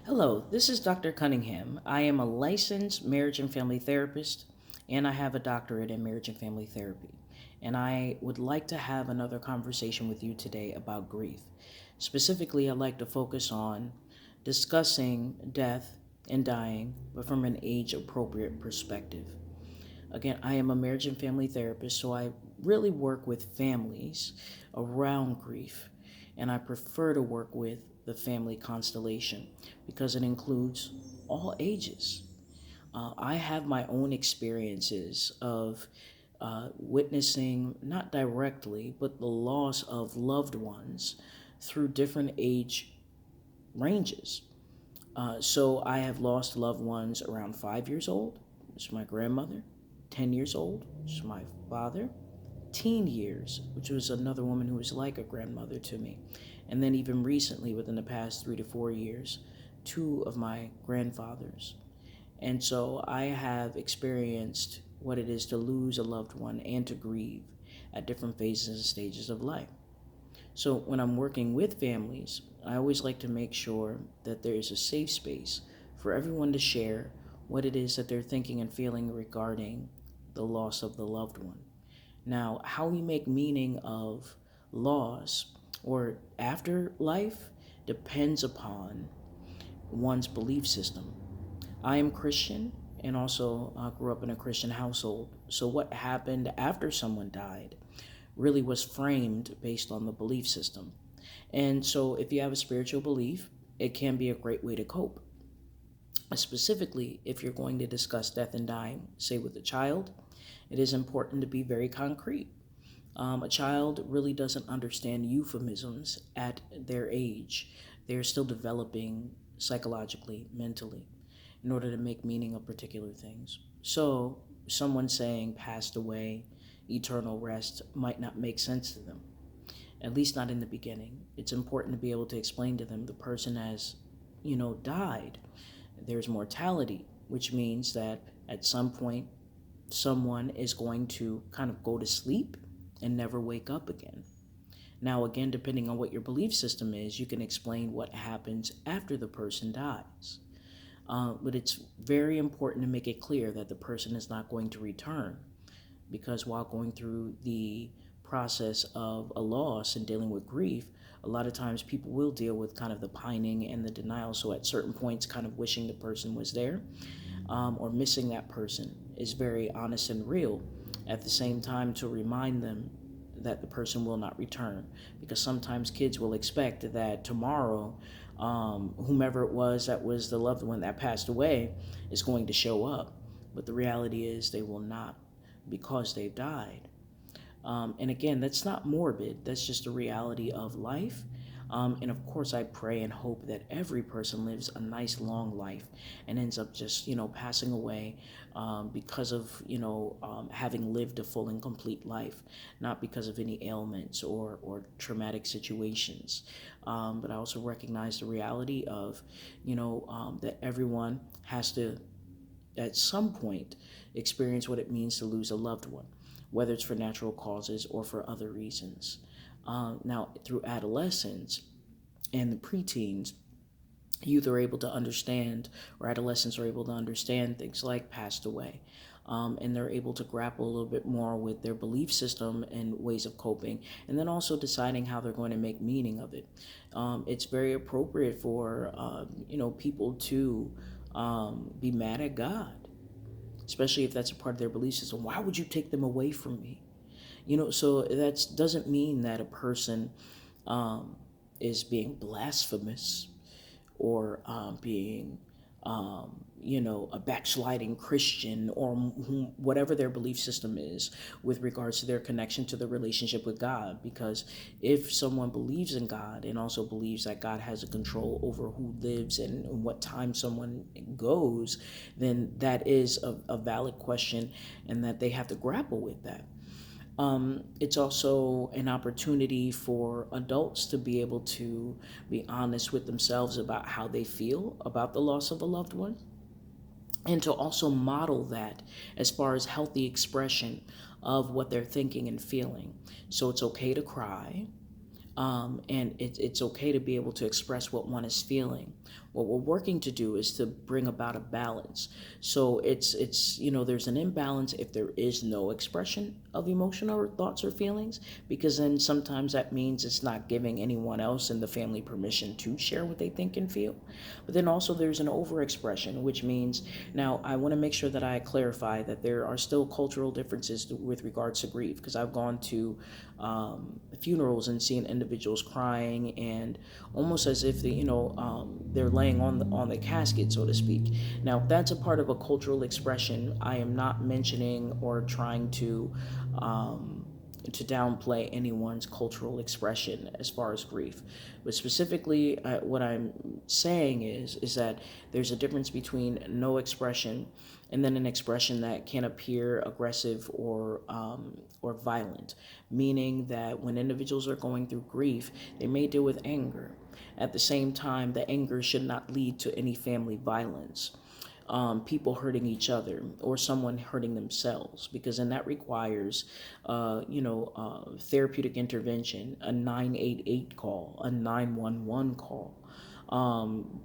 Hello, this is Dr. Cunningham. I am a licensed marriage and family therapist, and I have a doctorate in marriage and family therapy. And I would like to have another conversation with you today about grief. Specifically, I'd like to focus on discussing death and dying, but from an age appropriate perspective. Again, I am a marriage and family therapist, so I really work with families around grief, and I prefer to work with the family constellation because it includes all ages. I have my own experiences of witnessing, not directly, but the loss of loved ones through different age ranges. So I have lost loved ones around 5 years old, which is my grandmother, 10 years old, which is my father, teen years, which was another woman who was like a grandmother to me. And then even recently, within the past 3 to 4 years, two of my grandfathers. And so I have experienced what it is to lose a loved one and to grieve at different phases and stages of life. So when I'm working with families, I always like to make sure that there is a safe space for everyone to share what it is that they're thinking and feeling regarding the loss of the loved one. Now, how we make meaning of loss or afterlife depends upon one's belief system. I am Christian and also grew up in a Christian household. So, what happened after someone died really was framed based on the belief system. And so, if you have a spiritual belief, it can be a great way to cope. Specifically, if you're going to discuss death and dying, say with a child, it is important to be very concrete. A child really doesn't understand euphemisms at their age. They're still developing psychologically, mentally, in order to make meaning of particular things. So, someone saying passed away, eternal rest might not make sense to them, at least not in the beginning. It's important to be able to explain to them the person has, died. There's mortality, which means that at some point, someone is going to kind of go to sleep and never wake up again. Now, again, depending on what your belief system is, you can explain what happens after the person dies. But it's very important to make it clear that the person is not going to return because while going through the process of a loss and dealing with grief, a lot of times people will deal with kind of the pining and the denial. So at certain points, kind of wishing the person was there or missing that person is very honest and real. At the same time, to remind them that the person will not return, because sometimes kids will expect that tomorrow, whomever it was that was the loved one that passed away is going to show up. But the reality is they will not because they've died. And again, that's not morbid, that's just a reality of life. And of course, I pray and hope that every person lives a nice long life and ends up just, passing away because of, having lived a full and complete life, not because of any ailments or traumatic situations. But I also recognize the reality of, that everyone has to, at some point, experience what it means to lose a loved one, whether it's for natural causes or for other reasons. Now, through adolescence and the preteens, youth are able to understand, or adolescents are able to understand things like passed away. And they're able to grapple a little bit more with their belief system and ways of coping, and then also deciding how they're going to make meaning of it. It's very appropriate for people to be mad at God, especially if that's a part of their belief system. Why would you take them away from me? So that doesn't mean that a person is being blasphemous or being, a backsliding Christian or whatever their belief system is with regards to their connection to the relationship with God. Because if someone believes in God and also believes that God has a control over who lives and what time someone goes, then that is a valid question and that they have to grapple with that. It's also an opportunity for adults to be able to be honest with themselves about how they feel about the loss of a loved one, and to also model that as far as healthy expression of what they're thinking and feeling. So it's okay to cry. And it's okay to be able to express what one is feeling. What we're working to do is to bring about a balance. So there's an imbalance if there is no expression of emotional or thoughts or feelings, because then sometimes that means it's not giving anyone else in the family permission to share what they think and feel. But then also there's an overexpression, which means, now I want to make sure that I clarify that there are still cultural differences with regards to grief, because I've gone to funerals and seen individuals crying and almost as if they're laying on the casket, so to speak. Now, that's a part of a cultural expression. I am not mentioning or trying to downplay anyone's cultural expression as far as grief, but specifically, what I'm saying is that there's a difference between no expression and then an expression that can appear aggressive or violent, meaning that when individuals are going through grief, they may deal with anger. At the same time, the anger should not lead to any family violence, people hurting each other or someone hurting themselves, because then that requires, therapeutic intervention, a 988 call, a 911 call. Um,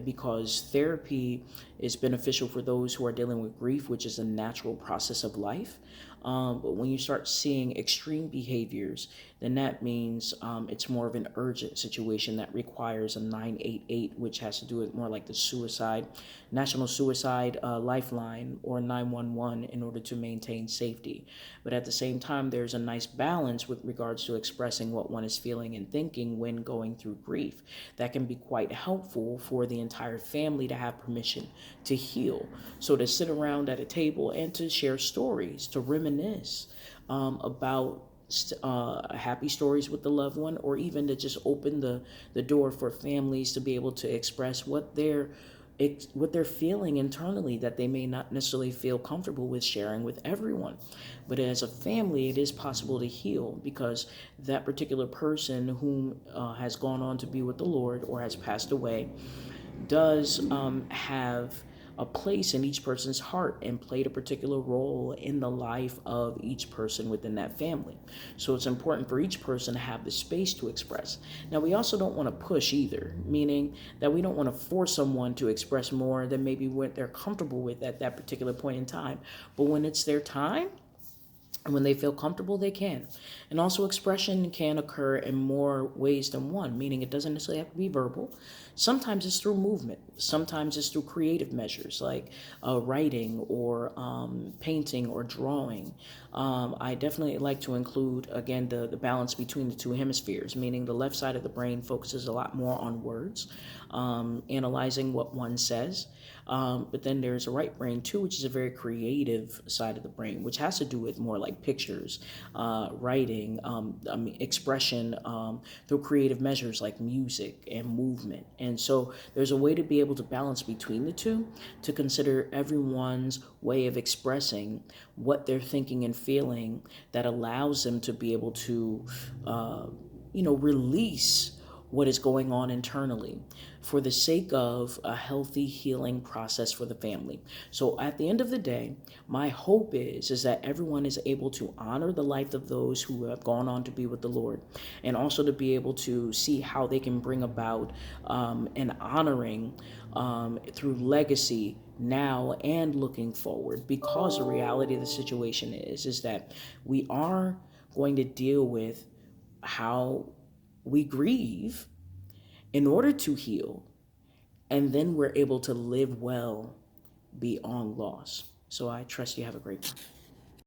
because therapy is beneficial for those who are dealing with grief, which is a natural process of life. But when you start seeing extreme behaviors, then that means it's more of an urgent situation that requires a 988, which has to do with more like the National Suicide Lifeline, or 911, in order to maintain safety. But at the same time, there's a nice balance with regards to expressing what one is feeling and thinking when going through grief. That can be quite helpful for the entire family to have permission to heal. So to sit around at a table and to share stories, to reminisce about happy stories with the loved one, or even to just open the door for families to be able to express what they're feeling internally, that they may not necessarily feel comfortable with sharing with everyone. But as a family, it is possible to heal, because that particular person whom has gone on to be with the Lord or has passed away does have a place in each person's heart and played a particular role in the life of each person within that family. So it's important for each person to have the space to express. Now, we also don't want to push either, meaning that we don't want to force someone to express more than maybe what they're comfortable with at that particular point in time. But when it's their time, and when they feel comfortable, they can. And also, expression can occur in more ways than one, meaning it doesn't necessarily have to be verbal. Sometimes it's through movement. Sometimes it's through creative measures like writing or painting or drawing. I definitely like to include, again, the balance between the two hemispheres, meaning the left side of the brain focuses a lot more on words, analyzing what one says. But then there's a right brain too, which is a very creative side of the brain, which has to do with more like pictures, writing, expression through creative measures like music and movement. And so there's a way to be able to balance between the two, to consider everyone's way of expressing what they're thinking and feeling, that allows them to be able to, release what is going on internally for the sake of a healthy healing process for the family. So at the end of the day, my hope is that everyone is able to honor the life of those who have gone on to be with the Lord, and also to be able to see how they can bring about an honoring through legacy now and looking forward, because the reality of the situation is that we are going to deal with how we grieve in order to heal, and then we're able to live well beyond loss. So I trust you have a great one.